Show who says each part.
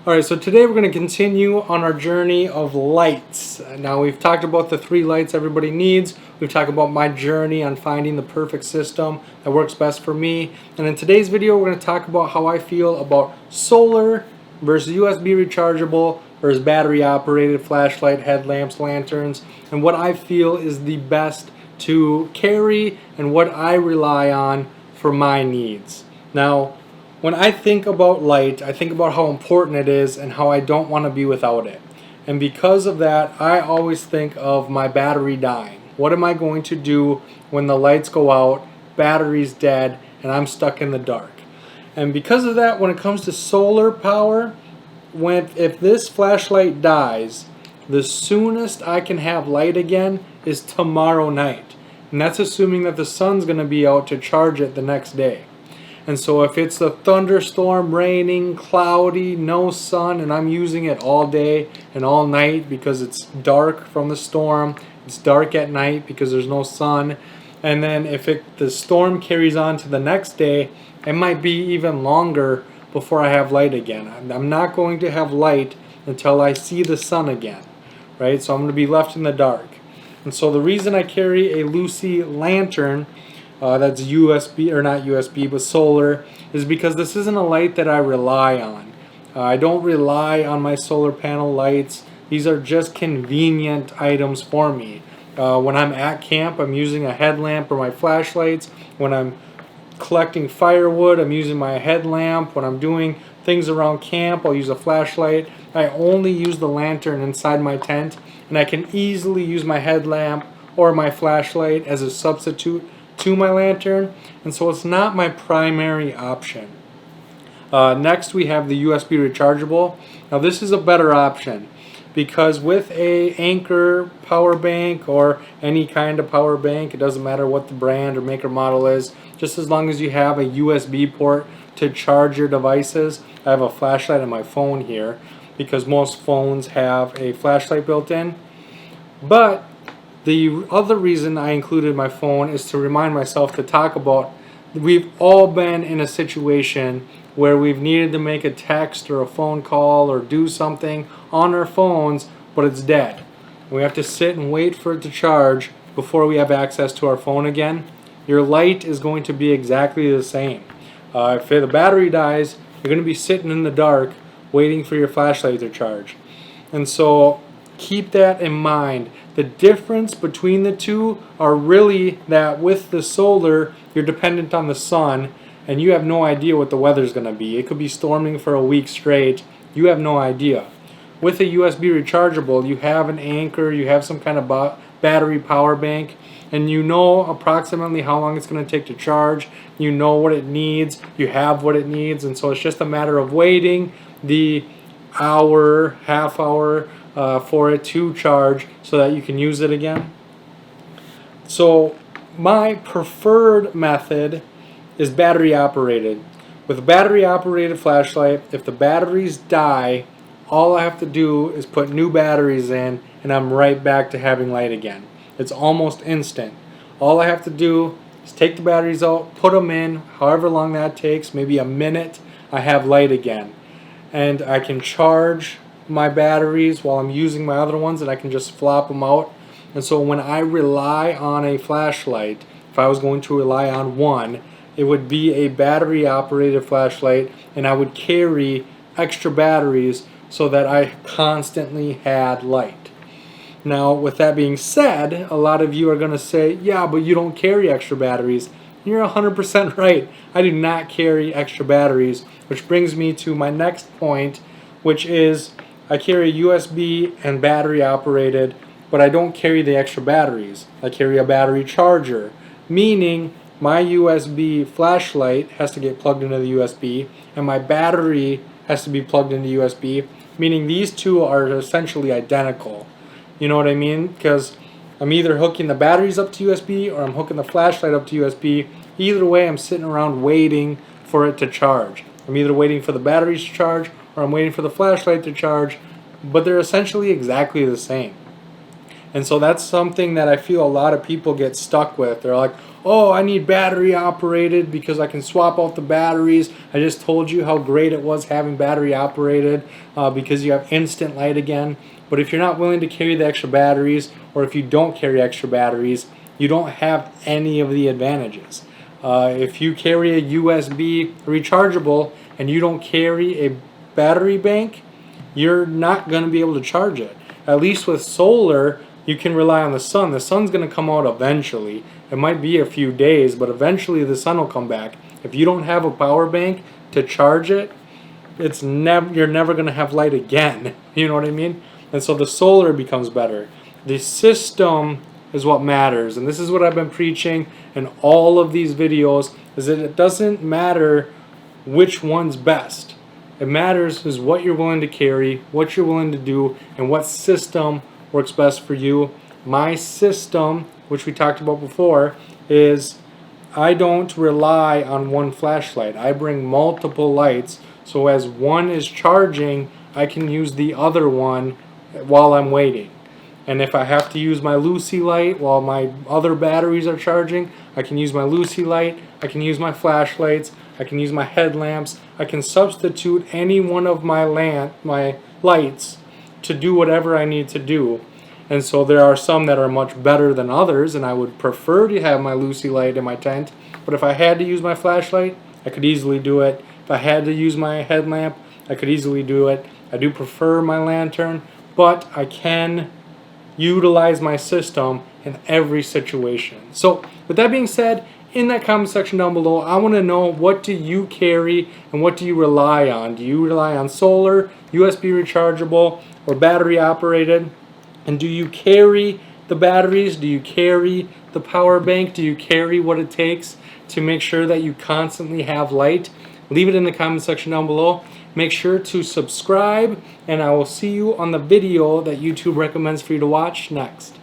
Speaker 1: Alright, so today we're going to continue on our journey of lights. Now we've talked about the 3 lights everybody needs. We've talked about my journey on finding the perfect system that works best for me. And in today's video we're going to talk about how I feel about solar versus USB rechargeable versus battery operated flashlight, headlamps, lanterns, and what I feel is the best to carry and what I rely on for my needs. Now, when I think about light, I think about how important it is and how I don't want to be without it. And because of that, I always think of my battery dying. What am I going to do when the lights go out, battery's dead, and I'm stuck in the dark? And because of that, when it comes to solar power, if this flashlight dies, the soonest I can have light again is tomorrow night. And that's assuming that the sun's going to be out to charge it the next day. And so if it's a thunderstorm, raining, cloudy, no sun, and I'm using it all day and all night because it's dark from the storm, it's dark at night because there's no sun, and then if the storm carries on to the next day, it might be even longer before I have light again. I'm not going to have light until I see the sun again, right? So I'm going to be left in the dark. And so the reason I carry a Lucy lantern that's USB, or not USB, but solar, is because this isn't a light that I rely on. I don't rely on my solar panel lights. These are just convenient items for me. When I'm at camp, I'm using a headlamp or my flashlights. When I'm collecting firewood, I'm using my headlamp. When I'm doing things around camp, I'll use a flashlight. I only use the lantern inside my tent, and I can easily use my headlamp or my flashlight as a substitute to my lantern, and so it's not my primary option. Next we have the USB rechargeable. Now this is a better option because with a Anchor power bank or any kind of power bank, it doesn't matter what the brand or maker model is, just as long as you have a USB port to charge your devices. I have a flashlight on my phone here because most phones have a flashlight built in, but the other reason I included my phone is to remind myself to talk about we've all been in a situation where we've needed to make a text or a phone call or do something on our phones, but it's dead. We have to sit and wait for it to charge before we have access to our phone again. Your light is going to be exactly the same. If the battery dies, you're going to be sitting in the dark waiting for your flashlight to charge. And so keep that in mind. The difference between the two are really that with the solar, you're dependent on the sun and you have no idea what the weather's going to be. It could be storming for a week straight. You have no idea. With a USB rechargeable, you have an Anchor, you have some kind of battery power bank, and you know approximately how long it's going to take to charge. You know what it needs. You have what it needs, and so it's just a matter of waiting the hour, half hour, for it to charge so that you can use it again. So my preferred method is battery operated. With a battery operated flashlight, if the batteries die, all I have to do is put new batteries in and I'm right back to having light again. It's almost instant. All I have to do is take the batteries out, put them in, however long that takes, maybe a minute, I have light again. And I can charge my batteries while I'm using my other ones, and I can just flop them out. And so when I rely on a flashlight, if I was going to rely on one, it would be a battery operated flashlight, and I would carry extra batteries so that I constantly had light. Now with that being said, a lot of you are going to say, yeah, but you don't carry extra batteries. You're 100% right. I do not carry extra batteries, which brings me to my next point, which is I carry USB and battery operated, but I don't carry the extra batteries. I carry a battery charger, meaning my USB flashlight has to get plugged into the USB and my battery has to be plugged into USB, meaning these two are essentially identical. You know what I mean? Because I'm either hooking the batteries up to USB or I'm hooking the flashlight up to USB. Either way, I'm sitting around waiting for it to charge. I'm either waiting for the batteries to charge or I'm waiting for the flashlight to charge, but they're essentially exactly the same. And so that's something that I feel a lot of people get stuck with. They're like, oh, I need battery operated because I can swap out the batteries. I just told you how great it was having battery operated because you have instant light again. But if you're not willing to carry the extra batteries, or if you don't carry extra batteries, you don't have any of the advantages. If you carry a USB rechargeable and you don't carry a battery bank, you're not going to be able to charge it. At least with solar, you can rely on the sun. The sun's going to come out eventually. It might be a few days, but eventually the sun will come back. If you don't have a power bank to charge it, you're never going to have light again. You know what I mean? And so the solar becomes better. The system is what matters, and this is what I've been preaching in all of these videos, is that it doesn't matter which one's best. It matters is what you're willing to carry, what you're willing to do, and what system works best for you. My system, which we talked about before, is I don't rely on one flashlight. I bring multiple lights, so as one is charging, I can use the other one while I'm waiting. And if I have to use my Lucy light while my other batteries are charging, I can use my Lucy light, I can use my flashlights, I can use my headlamps, I can substitute any one of my lights to do whatever I need to do. And so there are some that are much better than others, and I would prefer to have my Lucy light in my tent. But if I had to use my flashlight, I could easily do it. If I had to use my headlamp, I could easily do it. I do prefer my lantern, but I can utilize my system in every situation. So with that being said, in that comment section down below, I want to know, what do you carry and what do you rely on? Do you rely on solar, USB rechargeable, or battery operated? And do you carry the batteries? Do you carry the power bank? Do you carry what it takes to make sure that you constantly have light? Leave it in the comment section down below. Make sure to subscribe, and I will see you on the video that YouTube recommends for you to watch next.